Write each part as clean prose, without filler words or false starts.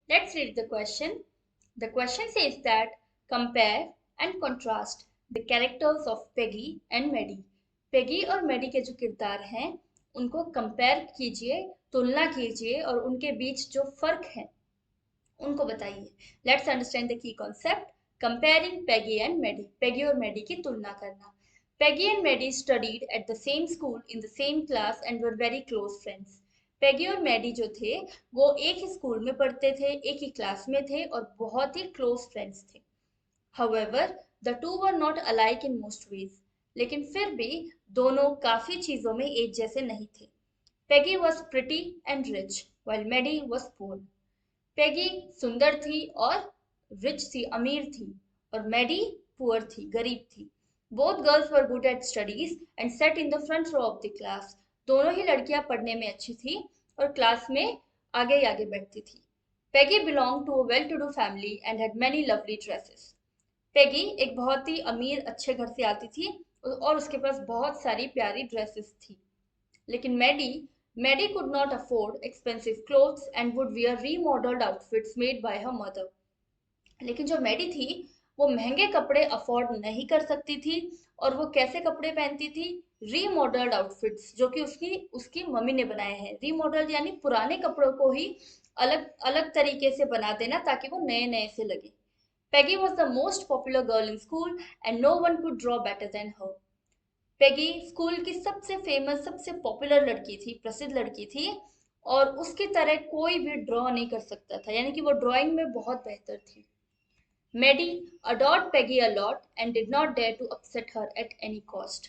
Let's read the question. The question says that compare and contrast the characters of Peggy and Maddie. Peggy और Maddie के जो किरदार हैं उनको compare कीजिए, तुलना कीजिए और उनके बीच जो फर्क है उनको बताइए. Let's understand the key concept. Comparing Peggy and Maddie. Peggy और मेडी की तुलना करना. Peggy and Maddie studied at the same school in the same class and were very close friends. Peggy और मेडी जो थे वो एक ही स्कूल में पढ़ते थे, एक ही क्लास में थे और बहुत ही क्लोज फ्रेंड्स थे. However, the two were not alike in most ways. लेकिन फिर भी दोनों काफी चीजों में एक जैसे नहीं थे. Peggy was pretty and rich, while Maddie was poor. Peggy सुंदर थी और रिच थी, अमीर थी, और मैडी पुअर थी, गरीब थी. Both girls were good at studies and sat in the front row of the class. दोनों ही लड़कियां पढ़ने में अच्छी थी और क्लास में आगे ही आगे बैठती थी. Peggy belong to a well to do family and had many lovely dresses. Peggy एक बहुत ही अमीर अच्छे घर से आती थी और उसके पास बहुत सारी प्यारी ड्रेसेस थी. लेकिन Maddie could not afford expensive clothes and would wear remodeled outfits made by her mother. लेकिन जो मैडी थी वो महंगे कपड़े अफोर्ड नहीं कर सकती थी और वो कैसे कपड़े पहनती थी? रीमॉडल्ड आउटफिट्स जो कि उसकी उसकी मम्मी ने बनाए हैं. रीमॉडल्ड यानी पुराने कपड़ों को ही अलग अलग तरीके से बना देना ताकि वो नए नए से लगे. Peggy was the most popular girl in school and no one could draw better than her. Peggy school की सबसे फेमस, सबसे पॉपुलर लड़की थी, प्रसिद्ध लड़की थी और उसकी तरह कोई भी ड्रॉ नहीं कर सकता था, यानी कि वो ड्राइंग में बहुत बेहतर थी. मेडी adored Peggy a lot and did not dare to upset her at any cost.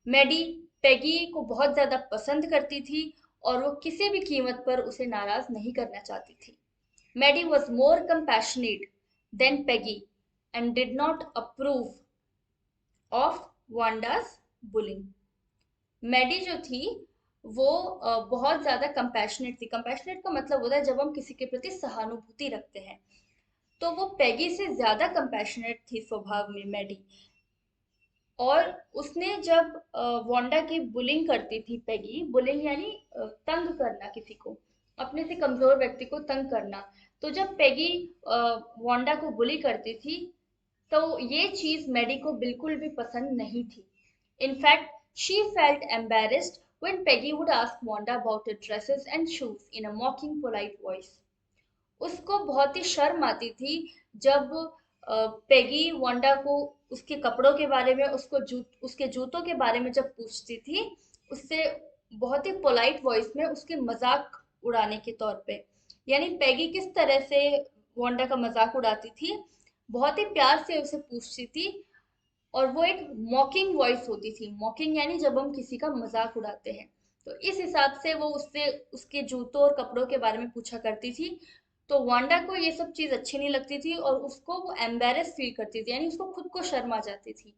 Maddie Peggy को बहुत ज्यादा पसंद करती थी और वो किसी भी कीमत पर उसे नाराज नहीं करना चाहती थी. मेडी was more compassionate than Peggy and did not approve of Wanda's bullying. Maddie जो थी वो बहुत ज्यादा कंपैशनेट थी. कंपैशनेट का मतलब होता है जब हम किसी के प्रति सहानुभूति रखते हैं. तो वो पेगी से ज्यादा कंपैशनेट थी स्वभाव में मैडी. और उसने जब वांडा की बुलिंग करती थी, पेगी बुलिंग यानी तंग करना, किसी को अपने से कमजोर व्यक्ति को तंग करना. तो जब पेगी वांडा को बुली करती थी तो ये चीज मैडी को बिल्कुल भी पसंद नहीं थी. In fact she felt embarrassed when Peggy would ask Wanda about her dresses and shoes in a mocking polite voice. उसको बहुत ही शर्म आती थी जब पेगी वांडा को उसके कपड़ों के बारे में, उसके जूतों के बारे में जब पूछती थी, उससे बहुत ही पोलाइट वॉइस में उसके मजाक उड़ाने के तौर पे. यानी पेगी किस तरह से वांडा का मजाक उड़ाती थी, बहुत ही प्यार से उसे पूछती थी और वो एक मॉकिंग वॉइस होती थी. मॉकिंग यानी जब हम किसी का मजाक उड़ाते हैं. तो इस हिसाब से वो उससे उसके जूतों और कपड़ों के बारे में पूछा करती थी. तो वांडा को ये सब चीज अच्छी नहीं लगती थी और उसको वो एम्बेरस फील करती थी, यानी उसको खुद को शर्म आ जाती थी.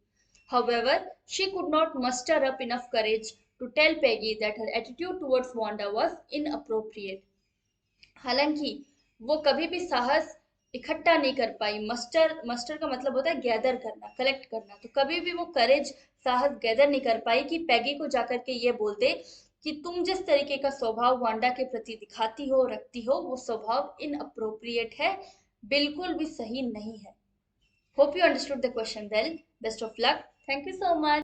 However, she could not muster up enough courage to tell Peggy that her attitude towards Wanda was inappropriate. हालांकि वो कभी भी साहस इकट्ठा नहीं कर पाई. मस्टर मस्टर का मतलब होता है गैदर करना, कलेक्ट करना. तो कभी भी वो करेज, साहस गैदर नहीं कर पाई कि पैगी को जाकर के ये बोल दे कि तुम जिस तरीके का स्वभाव वांडा के प्रति दिखाती हो, रखती हो, वो स्वभाव इन अप्रोप्रिएट है, बिल्कुल भी सही नहीं है. Hope you understood the question well. Best of luck. Thank you so much.